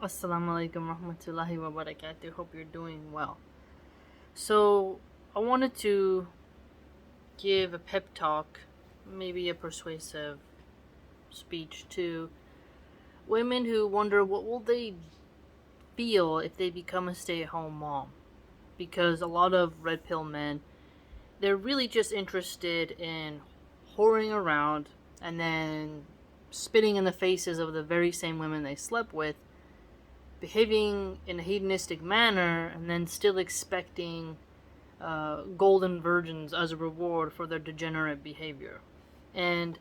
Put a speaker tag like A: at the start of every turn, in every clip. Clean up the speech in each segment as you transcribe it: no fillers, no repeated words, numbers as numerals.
A: Assalamu alaikum rahmatullahi wa barakatuh. Hope you're doing well. So, I wanted to give a pep talk, maybe a persuasive speech to women who wonder what will they feel if they become a stay-at-home mom. Because a lot of red pill men, they're really just interested in whoring around and then spitting in the faces of the very same women they slept with, behaving in a hedonistic manner, and then still expecting golden virgins as a reward for their degenerate behavior. And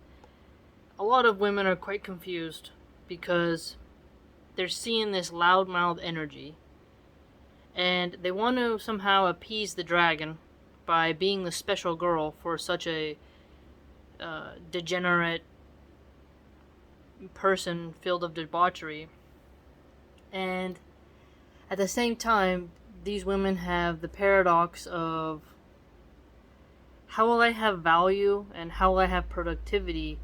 A: a lot of women are quite confused because they're seeing this loudmouth energy and they want to somehow appease the dragon by being the special girl for such a degenerate person filled of debauchery. And at the same time, these women have the paradox of how will I have value and how will I have productivity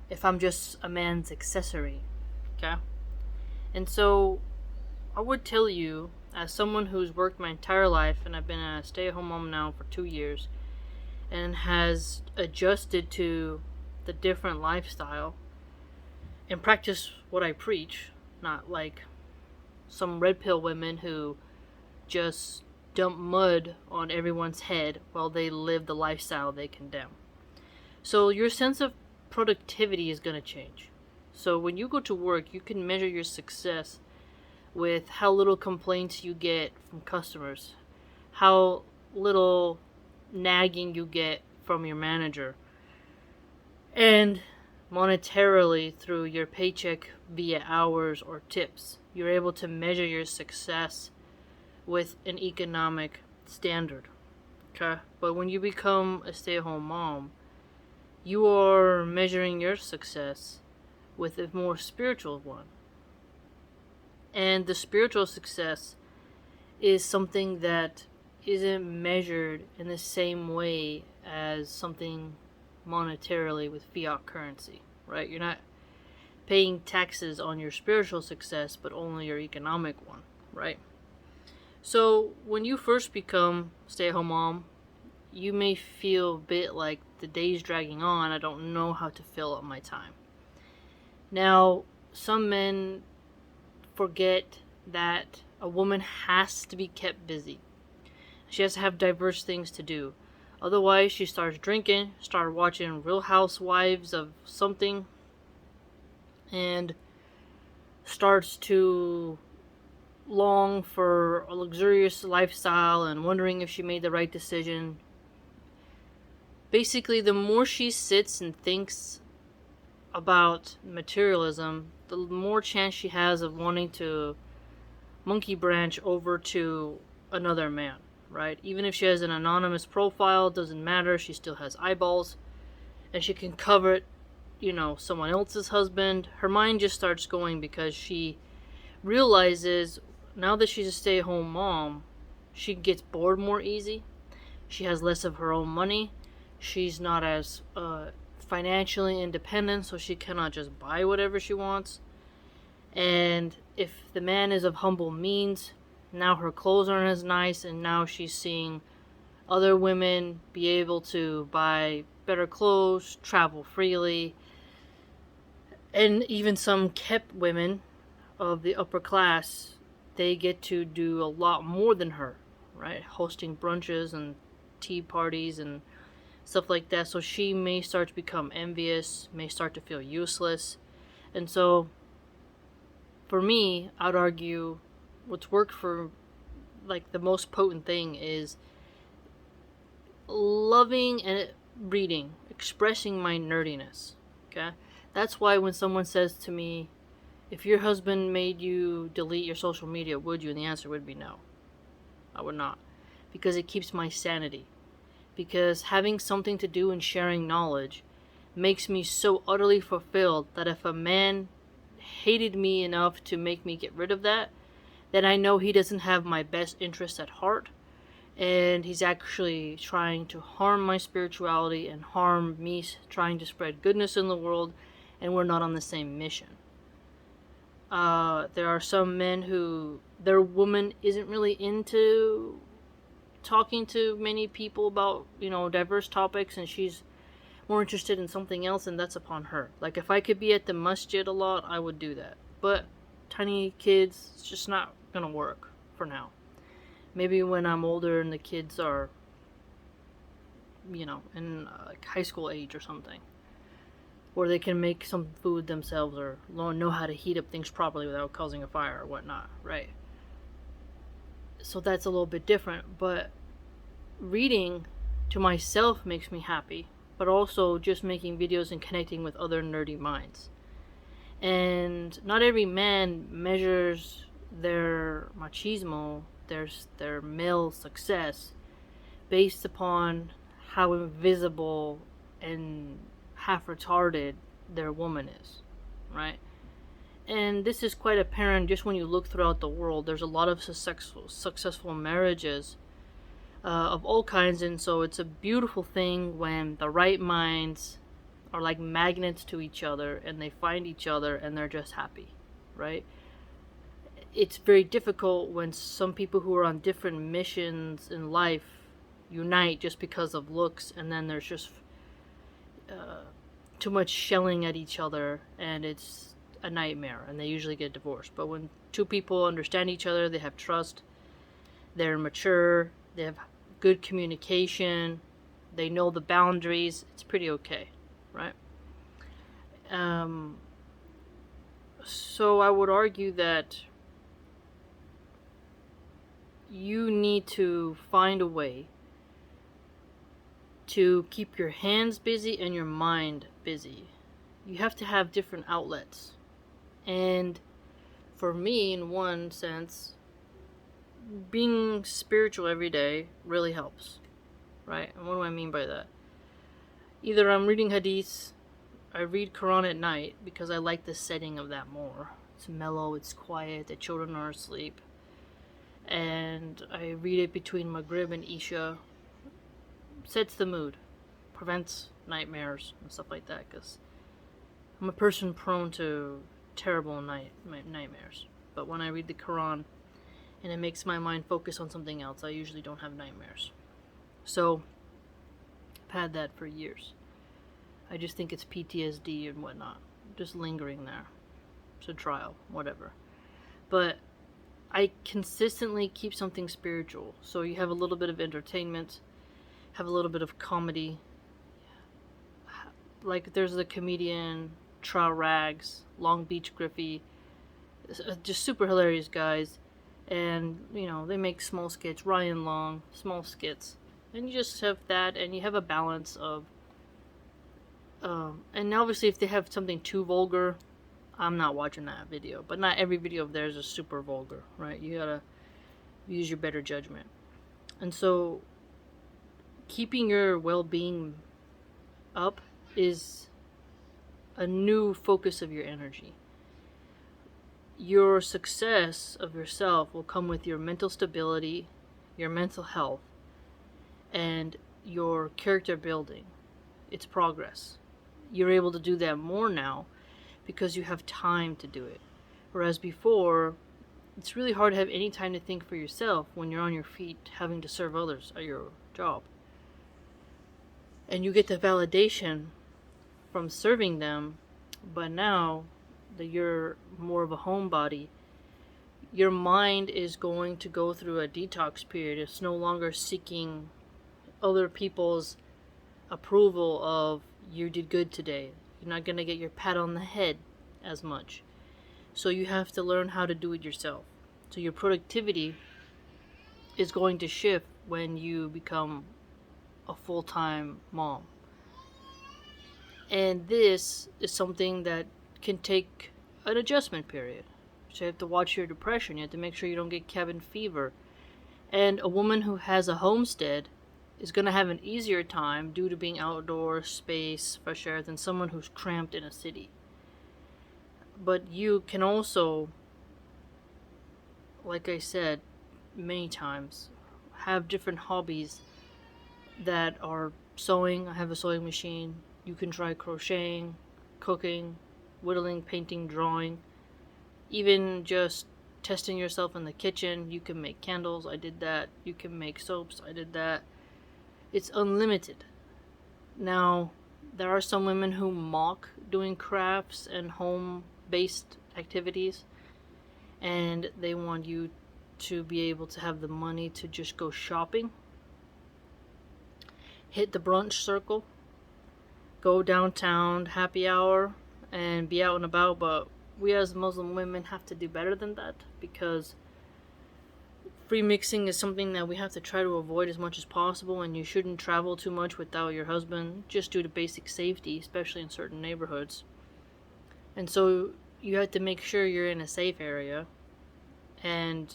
A: if I'm just a man's accessory? Okay? And so, I would tell you, as someone who's worked my entire life and I've been a stay at home mom now for 2 years and has adjusted to the different lifestyle and practice what I preach, not like some red pill women who just dump mud on everyone's head while they live the lifestyle they condemn. So your sense of productivity is going to change. So when you go to work, you can measure your success with how little complaints you get from customers, how little nagging you get from your manager, and monetarily through your paycheck via hours or tips. You're able to measure your success with an economic standard. Okay? But when you become a stay-at-home mom, you are measuring your success with a more spiritual one. And the spiritual success is something that isn't measured in the same way as something monetarily with fiat currency, right? You're not paying taxes on your spiritual success, but only your economic one, right? So when you first become stay-at-home mom, you may feel a bit like the day's dragging on. I don't know how to fill up my time. Now, some men forget that a woman has to be kept busy. She has to have diverse things to do. Otherwise, she starts drinking, starts watching Real Housewives of something, and starts to long for a luxurious lifestyle and wondering if she made the right decision. Basically, the more she sits and thinks about materialism, the more chance she has of wanting to monkey branch over to another man, right? Even if she has an anonymous profile, it doesn't matter. She still has eyeballs and she can cover it, someone else's husband. Her mind just starts going because she realizes now that she's a stay-at-home mom, she gets bored more easy. She has less of her own money. She's not as financially independent, so she cannot just buy whatever she wants. And if the man is of humble means, now her clothes aren't as nice, and now she's seeing other women be able to buy better clothes, travel freely, and even some kept women of the upper class, they get to do a lot more than her, right? Hosting brunches and tea parties and stuff like that. So she may start to become envious, may start to feel useless. And so for me, I'd argue what's worked for like the most potent thing is loving and reading, expressing my nerdiness. Okay? That's why when someone says to me, if your husband made you delete your social media, would you? And the answer would be no. I would not. Because it keeps my sanity. Because having something to do and sharing knowledge makes me so utterly fulfilled that if a man hated me enough to make me get rid of that, then I know he doesn't have my best interests at heart, and he's actually trying to harm my spirituality and harm me trying to spread goodness in the world, and we're not on the same mission. There are some men who their woman isn't really into talking to many people about, diverse topics, and she's more interested in something else, and that's upon her. Like, if I could be at the masjid a lot, I would do that. But tiny kids, it's just not gonna work for now. Maybe when I'm older and the kids are, in high school age or something, or they can make some food themselves or know how to heat up things properly without causing a fire or whatnot, right? So that's a little bit different, but reading to myself makes me happy, but also just making videos and connecting with other nerdy minds. And not every man measures their machismo, their male success, based upon how invisible and half retarded their woman is, right? And this is quite apparent just when you look throughout the world. There's a lot of successful marriages of all kinds, and so it's a beautiful thing when the right minds are like magnets to each other and they find each other and they're just happy, right? It's very difficult when some people who are on different missions in life unite just because of looks, and then there's just too much shelling at each other, and it's a nightmare, and they usually get divorced. But when two people understand each other, they have trust, they're mature, they have good communication, they know the boundaries, it's pretty okay, right? So I would argue that you need to find a way to keep your hands busy and your mind busy. You have to have different outlets. And for me, in one sense, being spiritual every day really helps, right? And what do I mean by that? Either I'm reading hadiths, I read Quran at night because I like the setting of that more. It's mellow, it's quiet, the children are asleep. And I read it between Maghrib and Isha. Sets the mood, prevents nightmares and stuff like that, because I'm a person prone to terrible nightmares. But when I read the Quran and it makes my mind focus on something else, I usually don't have nightmares. So I've had that for years. I just think it's PTSD and whatnot, just lingering there. It's a trial, whatever. But I consistently keep something spiritual. So you have a little bit of entertainment, have a little bit of comedy. Like, there's the comedian Trow Rags, Long Beach Griffey, just super hilarious guys. And, they make small skits, Ryan Long, small skits. And you just have that, and you have a balance of, and obviously if they have something too vulgar, I'm not watching that video. But not every video of theirs is super vulgar, right? You gotta use your better judgment. And so keeping your well-being up is a new focus of your energy. Your success of yourself will come with your mental stability, your mental health, and your character building. It's progress. You're able to do that more now because you have time to do it. Whereas before, it's really hard to have any time to think for yourself when you're on your feet having to serve others at your job. And you get the validation from serving them, but now that you're more of a homebody, your mind is going to go through a detox period. It's no longer seeking other people's approval of, you did good today. You're not going to get your pat on the head as much. So you have to learn how to do it yourself. So your productivity is going to shift when you become a full-time mom. And this is something that can take an adjustment period. So you have to watch your depression. You have to make sure you don't get cabin fever. And a woman who has a homestead is going to have an easier time due to being outdoors, space, fresh air, than someone who's cramped in a city. But you can also, like I said many times, have different hobbies that are sewing. I have a sewing machine. You can try crocheting, cooking, whittling, painting, drawing. Even just testing yourself in the kitchen, you can make candles, I did that. You can make soaps, I did that. It's unlimited. Now, there are some women who mock doing crafts and home-based activities, and they want you to be able to have the money to just go shopping, hit the brunch circle, go downtown, happy hour, and be out and about. But we as Muslim women have to do better than that, because free mixing is something that we have to try to avoid as much as possible, and you shouldn't travel too much without your husband, just due to basic safety, especially in certain neighborhoods. And so you have to make sure you're in a safe area, and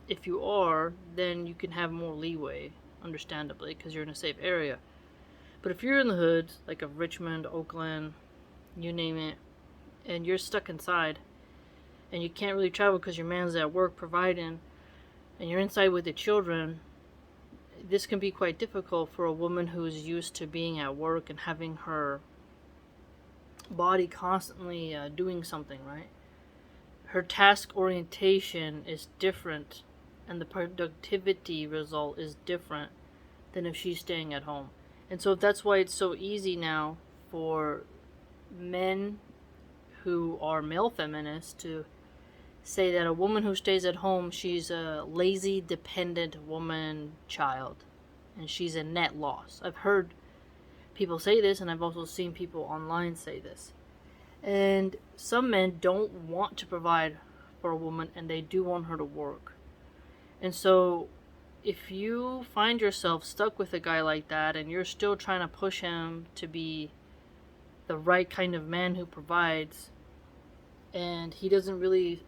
A: if you are, then you can have more leeway, understandably, because you're in a safe area. But if you're in the hood, like of Richmond, Oakland, you name it, and you're stuck inside, and you can't really travel because your man's at work providing, and you're inside with the children, this can be quite difficult for a woman who's used to being at work and having her body constantly doing something, right? Her task orientation is different, and the productivity result is different than if she's staying at home. And so that's why it's so easy now for men who are male feminists to say that a woman who stays at home, she's a lazy, dependent woman child, and she's a net loss. I've heard people say this, and I've also seen people online say this. And some men don't want to provide for a woman, and they do want her to work. And so if you find yourself stuck with a guy like that, and you're still trying to push him to be the right kind of man who provides, and he doesn't really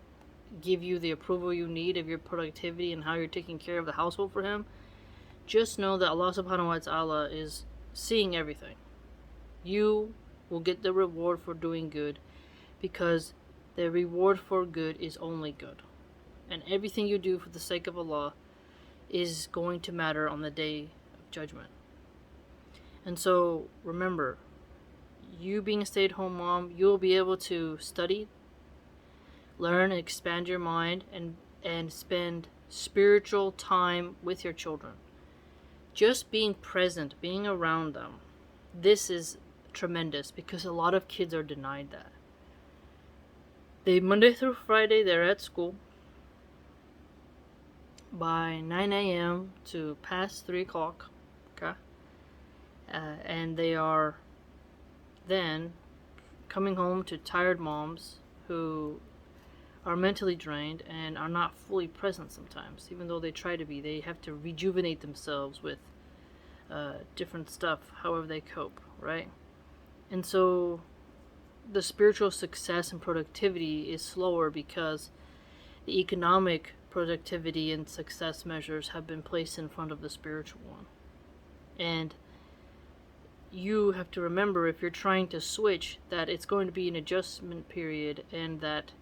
A: give you the approval you need of your productivity and how you're taking care of the household for him, just know that Allah subhanahu wa ta'ala is seeing everything. You will get the reward for doing good, because the reward for good is only good. And everything you do for the sake of Allah is going to matter on the day of judgment. And so remember, you being a stay-at-home mom, you'll be able to study, learn, and expand your mind, and spend spiritual time with your children. Just being present, being around them, this is tremendous, because a lot of kids are denied that. Monday through Friday, they're at school by 9 a.m. to past 3 o'clock, okay? And they are then coming home to tired moms who are mentally drained and are not fully present sometimes. Even though they try to be, they have to rejuvenate themselves with different stuff, however they cope, right? And so the spiritual success and productivity is slower, because the economic productivity and success measures have been placed in front of the spiritual one. And you have to remember, if you're trying to switch, that it's going to be an adjustment period, and that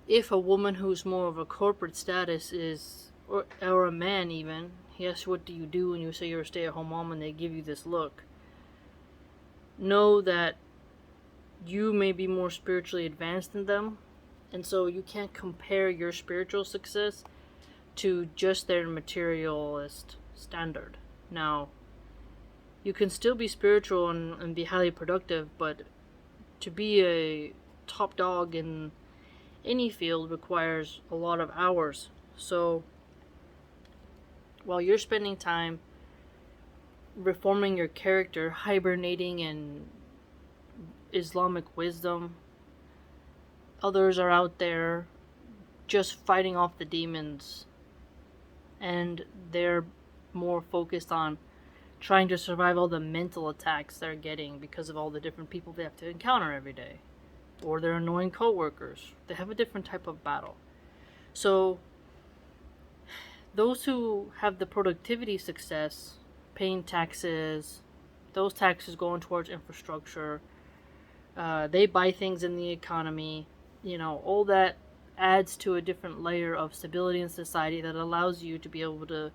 A: if a woman who's more of a corporate status is, or a man even, he asks, what do you do when you say you're a stay-at-home mom, and they give you this look, know that you may be more spiritually advanced than them, and so you can't compare your spiritual success to just their materialist standard. Now, you can still be spiritual and be highly productive, but to be a top dog in any field requires a lot of hours. So while you're spending time reforming your character, hibernating in Islamic wisdom, others are out there just fighting off the demons, and they're more focused on trying to survive all the mental attacks they're getting because of all the different people they have to encounter every day, or their annoying coworkers. They have a different type of battle. So those who have the productivity success, paying taxes, those taxes going towards infrastructure, they buy things in the economy, all that adds to a different layer of stability in society that allows you to be able to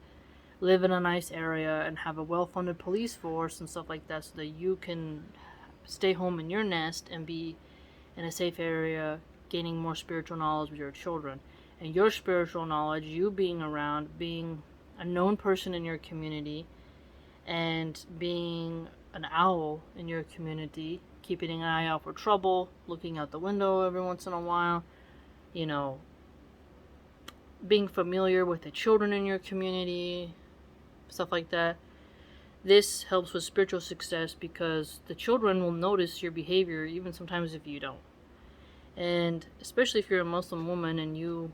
A: live in a nice area and have a well-funded police force and stuff like that, so that you can stay home in your nest and be in a safe area, gaining more spiritual knowledge with your children. And your spiritual knowledge, you being around, being a known person in your community, and being an owl in your community, keeping an eye out for trouble, looking out the window every once in a while, you know, being familiar with the children in your community, stuff like that. This helps with spiritual success because the children will notice your behavior even sometimes if you don't. And especially if you're a Muslim woman and you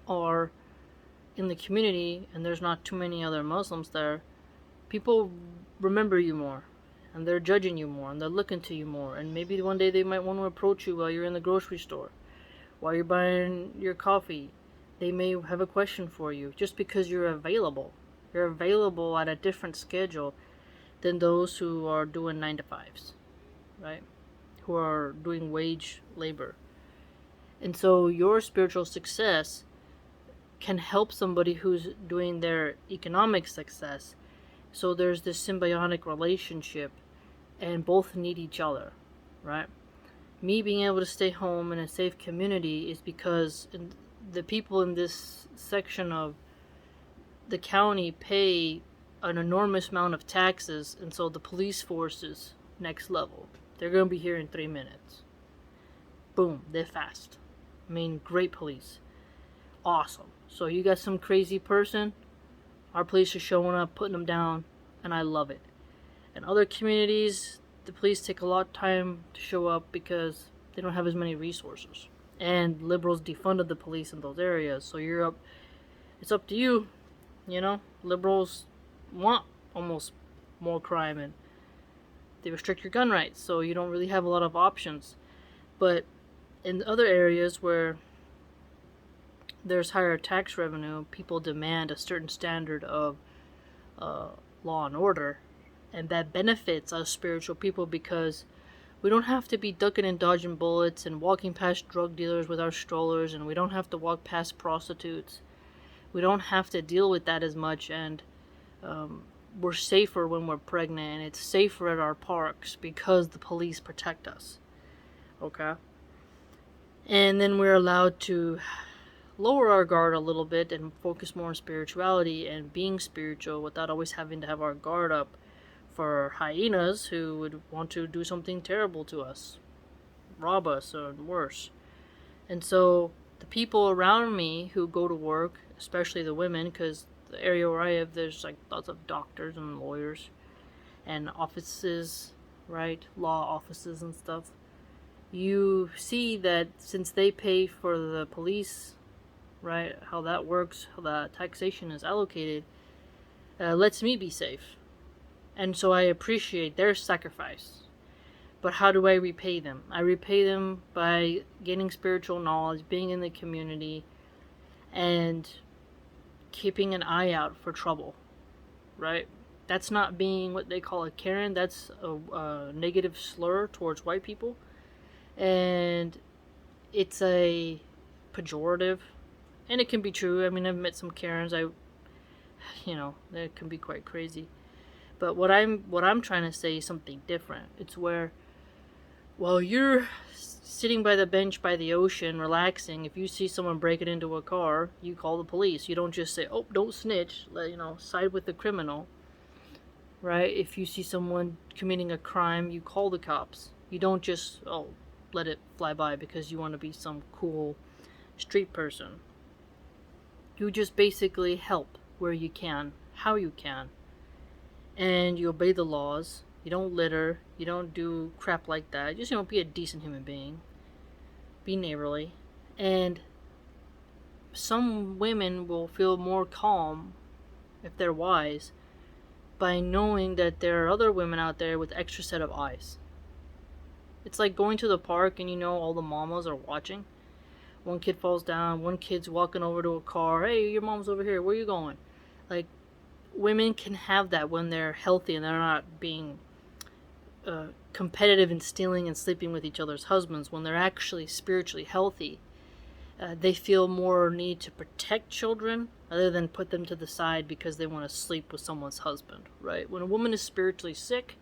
A: are in the community and there's not too many other Muslims there, people remember you more and they're judging you more and they're looking to you more, and maybe one day they might want to approach you while you're in the grocery store, while you're buying your coffee. They may have a question for you just because you're available. You're available at a different schedule than those who are doing 9 to 5s, right? Who are doing wage labor. And so your spiritual success can help somebody who's doing their economic success. So there's this symbiotic relationship and both need each other, right? Me being able to stay home in a safe community is because the people in this section of the county pay an enormous amount of taxes, and so the police force is next level. They're going to be here in 3 minutes. Boom, they're fast. I mean, great police. Awesome. So you got some crazy person, our police are showing up, putting them down, and I love it. In other communities, the police take a lot of time to show up because they don't have as many resources. And liberals defunded the police in those areas, so it's up to you. You know, liberals want almost more crime and they restrict your gun rights, so you don't really have a lot of options. But in other areas where there's higher tax revenue, people demand a certain standard of law and order, and that benefits us spiritual people because we don't have to be ducking and dodging bullets and walking past drug dealers with our strollers, and we don't have to walk past prostitutes. We don't have to deal with that as much, and we're safer when we're pregnant, and it's safer at our parks because the police protect us. Okay? And then we're allowed to lower our guard a little bit and focus more on spirituality and being spiritual without always having to have our guard up for hyenas who would want to do something terrible to us, rob us, or worse. And so the people around me who go to work, especially the women, because the area where I live, there's like lots of doctors and lawyers and offices, right? Law offices and stuff. You see that since they pay for the police, right, how that works, how the taxation is allocated, lets me be safe. And so I appreciate their sacrifice. But how do I repay them? I repay them by gaining spiritual knowledge, being in the community, and keeping an eye out for trouble, right? That's not being what they call a Karen. That's a negative slur towards white people. And it's a pejorative. And it can be true. I mean, I've met some Karens. They can be quite crazy. But what I'm trying to say is something different. It's where, while you're sitting by the bench by the ocean, relaxing, if you see someone breaking into a car, you call the police. You don't just say, "Oh, don't snitch." Side with the criminal, right? If you see someone committing a crime, you call the cops. You don't just let it fly by because you want to be some cool street person. You just basically help where you can, how you can. And you obey the laws. You don't litter. You don't do crap like that. Just, be a decent human being. Be neighborly. And some women will feel more calm, if they're wise, by knowing that there are other women out there with extra set of eyes. It's like going to the park and all the mamas are watching. One kid falls down. One kid's walking over to a car. "Hey, your mom's over here. Where are you going?" Like, women can have that when they're healthy and they're not being competitive and stealing and sleeping with each other's husbands. When they're actually spiritually healthy, they feel more need to protect children other than put them to the side because they want to sleep with someone's husband, right? When a woman is spiritually sick,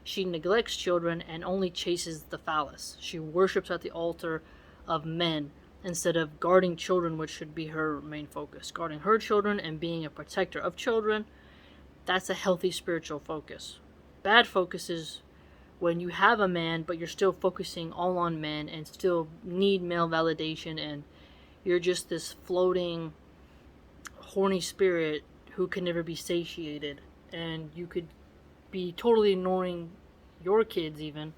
A: she neglects children and only chases the phallus. She worships at the altar of men instead of guarding children, which should be her main focus. Guarding her children and being a protector of children, that's a healthy spiritual focus. Bad focus is when you have a man, but you're still focusing all on men and still need male validation, and you're just this floating, horny spirit who can never be satiated. And you could be totally ignoring your kids even,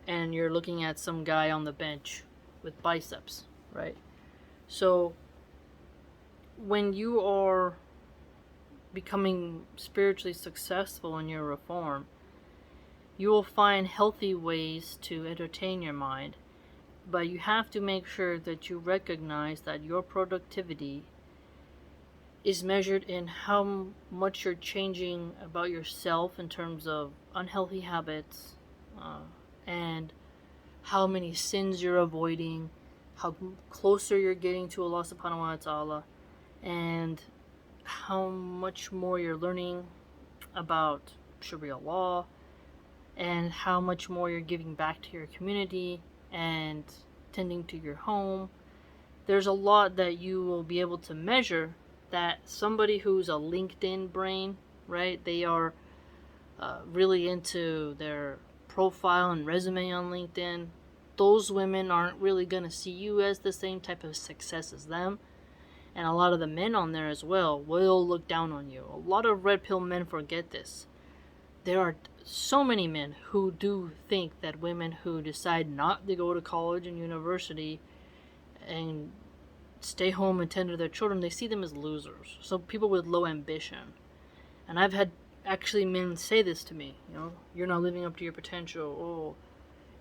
A: and you're looking at some guy on the bench with biceps, right? So when you are becoming spiritually successful in your reform, you will find healthy ways to entertain your mind, but you have to make sure that you recognize that your productivity is measured in how much you're changing about yourself in terms of unhealthy habits, and how many sins you're avoiding, how closer you're getting to Allah subhanahu wa ta'ala, and how much more you're learning about Sharia law, and how much more you're giving back to your community and tending to your home. There's a lot that you will be able to measure that somebody who's a LinkedIn brain, right? They are really into their profile and resume on LinkedIn. Those women aren't really going to see you as the same type of success as them. And a lot of the men on there as well will look down on you. A lot of red pill men forget this. There are so many men who do think that women who decide not to go to college and university and stay home and tend to their children, they see them as losers. So people with low ambition. And I've had actually men say this to me, you're not living up to your potential. Oh,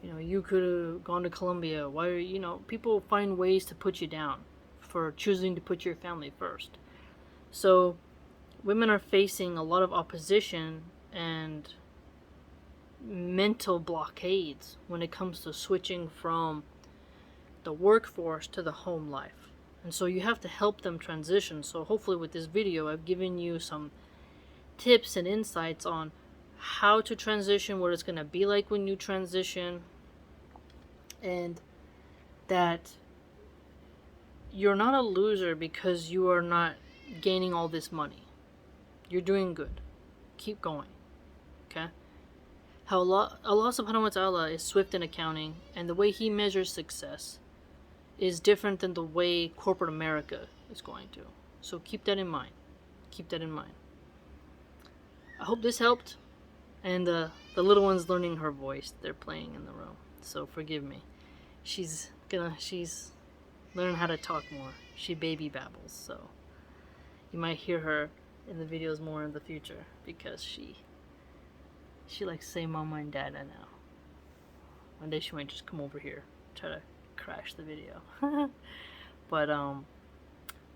A: you could have gone to Columbia. Why are people find ways to put you down for choosing to put your family first. So women are facing a lot of opposition and mental blockades when it comes to switching from the workforce to the home life. And so you have to help them transition. So hopefully with this video, I've given you some tips and insights on how to transition, what it's going to be like when you transition, and that you're not a loser because you are not gaining all this money. You're doing good. Keep going. Okay? How Allah subhanahu wa ta'ala is swift in accounting, and the way He measures success is different than the way corporate America is going to. So keep that in mind. Keep that in mind. I hope this helped. And the little one's learning her voice. They're playing in the room. So forgive me. She's learning how to talk more. She baby babbles. So you might hear her in the videos more in the future because she likes to say mama and dada now. One day she might just come over here, try to crash the video. But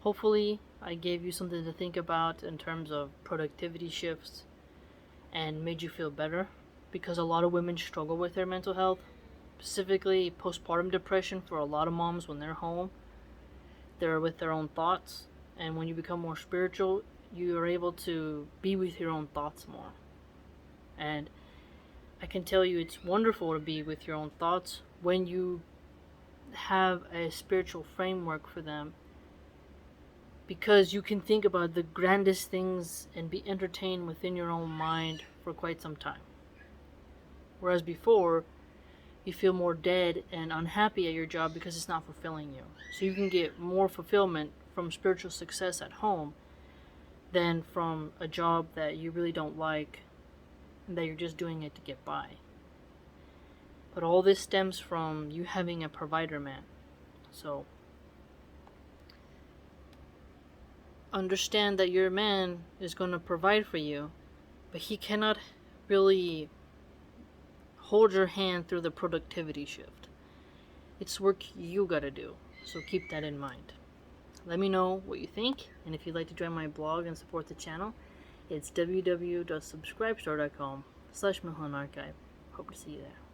A: hopefully I gave you something to think about in terms of productivity shifts and made you feel better, because a lot of women struggle with their mental health, specifically postpartum depression. For a lot of moms, when they're home, they're with their own thoughts, and when you become more spiritual, you are able to be with your own thoughts more. And I can tell you it's wonderful to be with your own thoughts when you have a spiritual framework for them, because you can think about the grandest things and be entertained within your own mind for quite some time. Whereas before, you feel more dead and unhappy at your job because it's not fulfilling you. So you can get more fulfillment from spiritual success at home than from a job that you really don't like and that you're just doing it to get by. But all this stems from you having a provider man. So understand that your man is going to provide for you, but he cannot really hold your hand through the productivity shift. It's work you gotta do, so keep that in mind. Let me know what you think, and if you'd like to join my blog and support the channel, it's www.subscribestore.com/Milahan Archive. Hope to see you there.